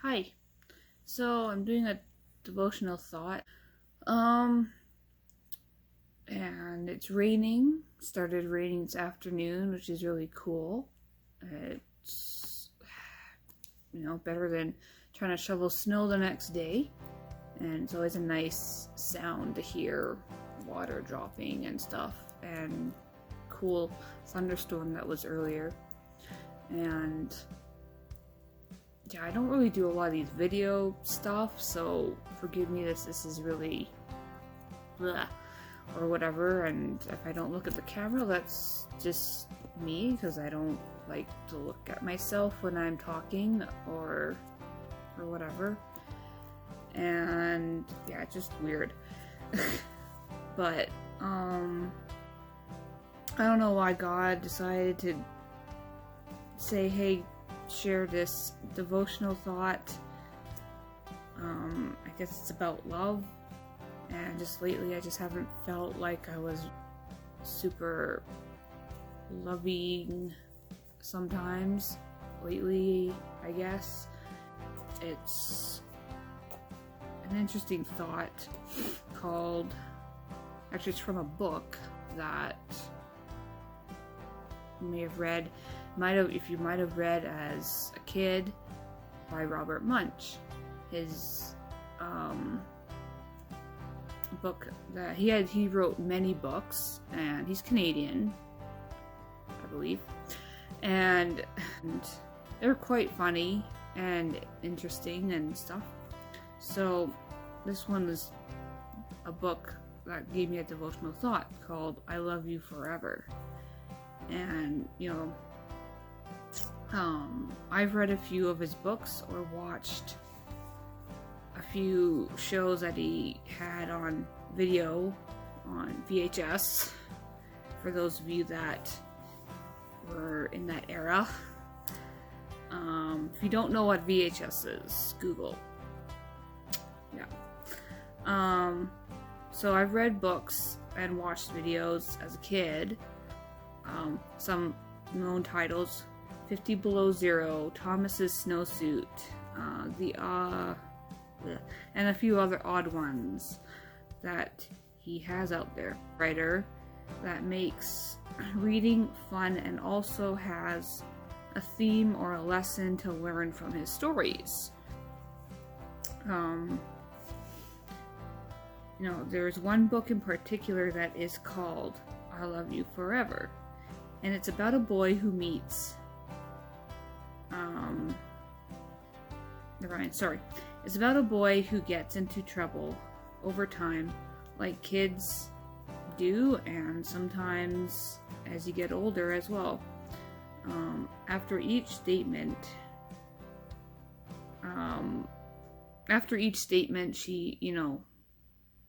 Hi. So I'm doing a devotional thought. And it's raining. Started raining this afternoon, which is really cool. It's better than trying to shovel snow the next day. And it's always a nice sound to hear water dropping and stuff. And cool thunderstorm that was earlier. And yeah, I don't really do a lot of these video stuff, so forgive me this is really bleh or whatever, and if I don't look at the camera, that's just me, because I don't like to look at myself when I'm talking or whatever, and yeah, it's just weird. But I don't know why God decided to say, hey, share this devotional thought. I guess it's about love, and just lately I just haven't felt like I was super loving sometimes lately. I guess it's an interesting thought called, actually it's from a book that you may have read, if you might have read as a kid, by Robert Munch. His book that he wrote many books, and he's Canadian, I believe, and they're quite funny and interesting and stuff. So this one is a book that gave me a devotional thought called I Love You Forever. And I've read a few of his books or watched a few shows that he had on video on VHS, for those of you that were in that era. If you don't know what VHS is, Google. Yeah. So I've read books and watched videos as a kid. Some known titles: 50 Below Zero, Thomas's Snowsuit, and a few other odd ones that he has out there. Writer that makes reading fun and also has a theme or a lesson to learn from his stories. There's one book in particular that is called I Love You Forever, and it's about a boy who meets it's about a boy who gets into trouble over time, like kids do, and sometimes as you get older as well. After each statement,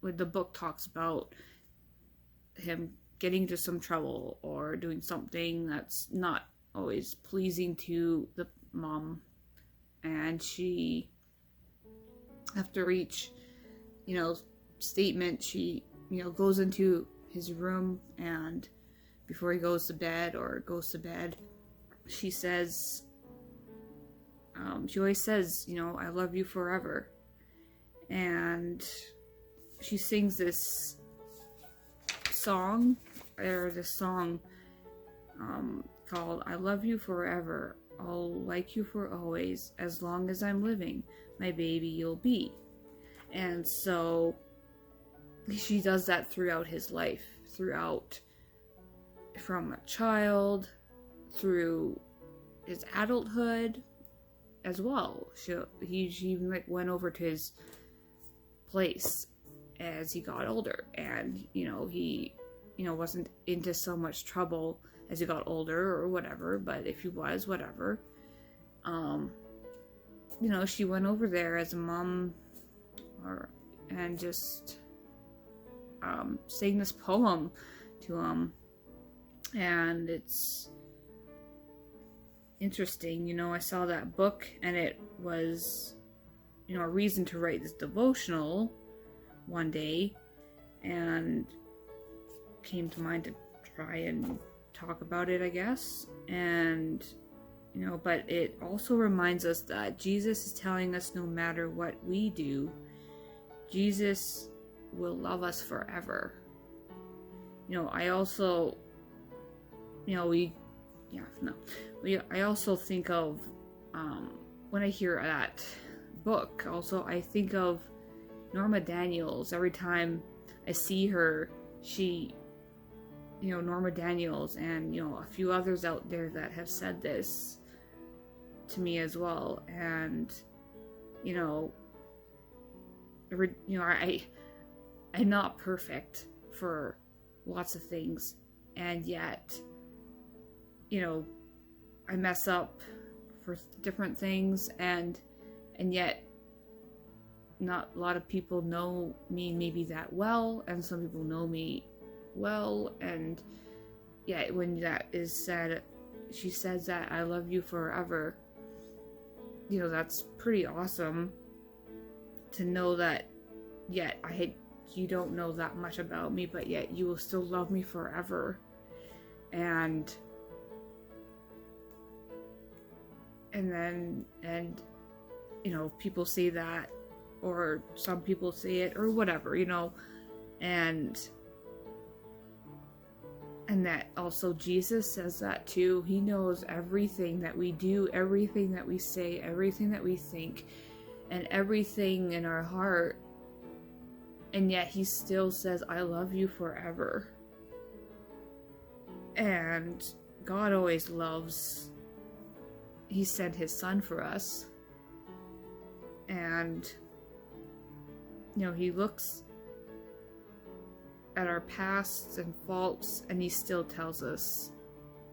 the book talks about him getting into some trouble or doing something that's not always pleasing to the mom, and she, after each statement, she goes into his room, and before he goes to bed she says, she always says, I love you forever. And she sings this song called I Love You Forever, I'll like you for always, as long as I'm living, my baby you'll be. And so she does that throughout his life, from a child through his adulthood as well. He even went over to his place as he got older, and he wasn't into so much trouble as he got older or whatever, but if he was, whatever, she went over there as a mom and just sang this poem to him. And it's interesting, I saw that book, and it was a reason to write this devotional one day, and came to mind to try and talk about it, I guess. And You know, but it also reminds us that Jesus is telling us no matter what we do, Jesus will love us forever. You know, I also, you know, I also think of, when I hear that book, also I think of Norma Daniels. Every time I see her, she, you know, Norma Daniels and, you know, a few others out there that have said this to me as well. And, you know, I'm not perfect for lots of things, and yet, you know, I mess up for different things, and yet not a lot of people know me maybe that well, and some people know me well, and yeah, when that is said, she says that I love you forever. You know, that's pretty awesome to know that, yet you don't know that much about me, but yet you will still love me forever. And you know, people say that, or some people say it, or whatever, you know, and that also Jesus says that too. He knows everything that we do, everything that we say, everything that we think, and everything in our heart, and yet he still says, I love you forever. And God always loves. He sent his son for us, and you know, he looks at our pasts and faults, and he still tells us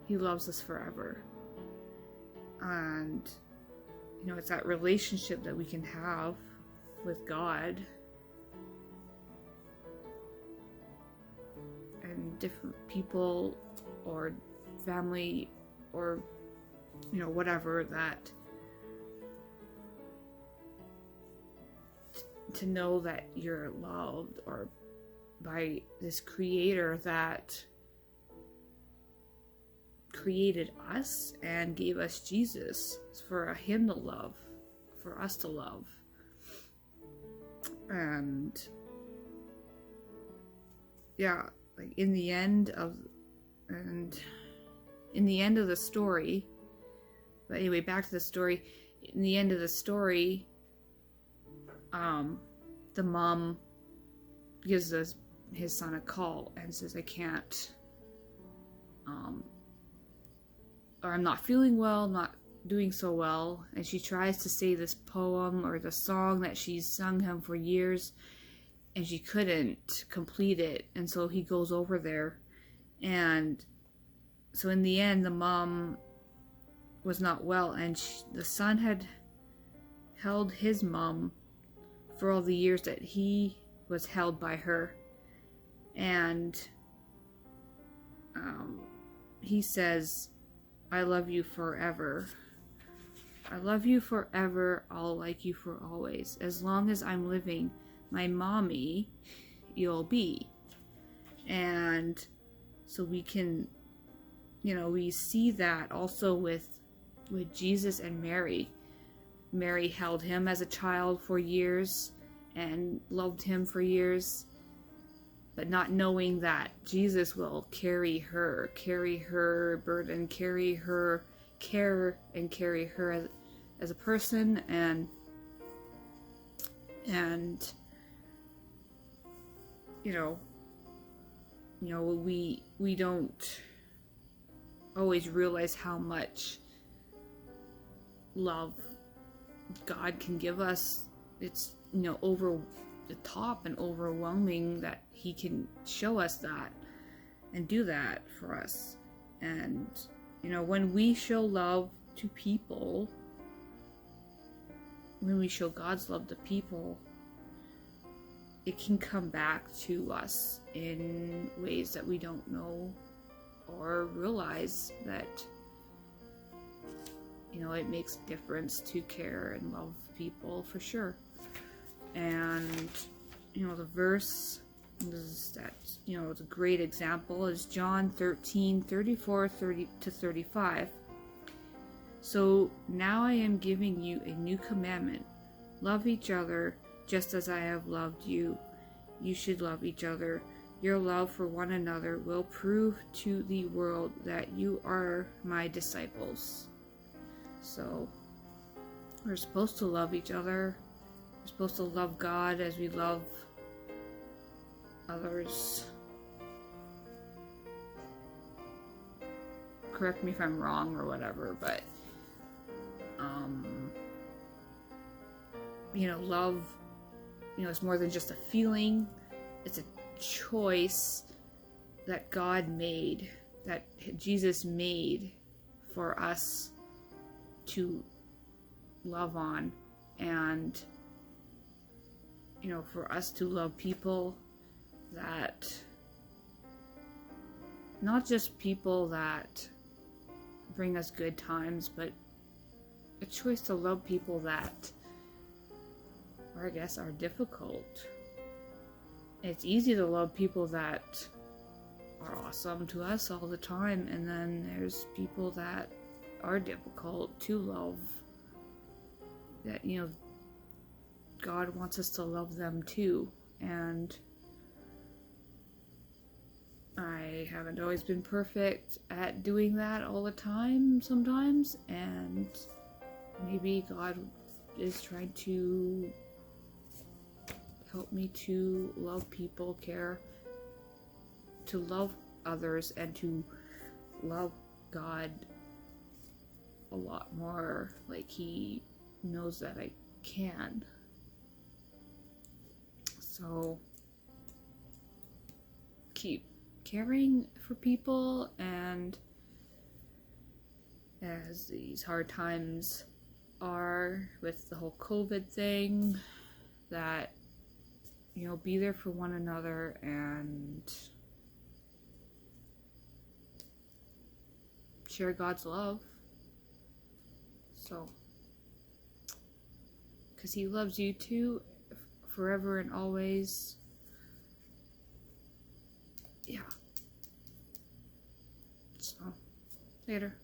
he loves us forever. And you know, it's that relationship that we can have with God. And different people or family or, you know, whatever, that to know that you're loved, or by this creator that created us and gave us Jesus for him to love, for us to love. And yeah, like in the end of the story, but anyway, back to the story. In the end of the story, the mom gives his son a call and says, I can't, or I'm not feeling well, not doing so well. And she tries to say this poem or the song that she's sung him for years, and she couldn't complete it. And so he goes over there, and so in the end, the mom was not well, and the son had held his mom for all the years that he was held by her. And he says, I love you forever. I love you forever. I'll like you for always. As long as I'm living, my mommy, you'll be. And so we can, you know, we see that also with Jesus and Mary. Mary held him as a child for years and loved him for years, but not knowing that Jesus will carry her burden, carry her care, and carry her as a person, and you know, we don't always realize how much love God can give us. It's, you know, over the top and overwhelming that he can show us that and do that for us. And you know, when we show love to people, when we show God's love to people, it can come back to us in ways that we don't know or realize that, you know, it makes a difference to care and love people, for sure. And, you know, the verse is that, you know, it's a great example is John 13:34-35. So now I am giving you a new commandment. Love each other just as I have loved you. You should love each other. Your love for one another will prove to the world that you are my disciples. So we're supposed to love each other. We're supposed to love God as we love others. Correct me if I'm wrong or whatever, but love, it's more than just a feeling. It's a choice that God made, that Jesus made for us to love on, and for us to love people that, not just people that bring us good times, but a choice to love people that, or I guess, are difficult. It's easy to love people that are awesome to us all the time, and then there's people that are difficult to love, that God wants us to love them too. And I haven't always been perfect at doing that all the time sometimes, and maybe God is trying to help me to love people, care, to love others, and to love God a lot more, like He knows that I can. So keep caring for people, and as these hard times are with the whole COVID thing, that be there for one another and share God's love. So, because He loves you too, forever and always. Yeah. So, later.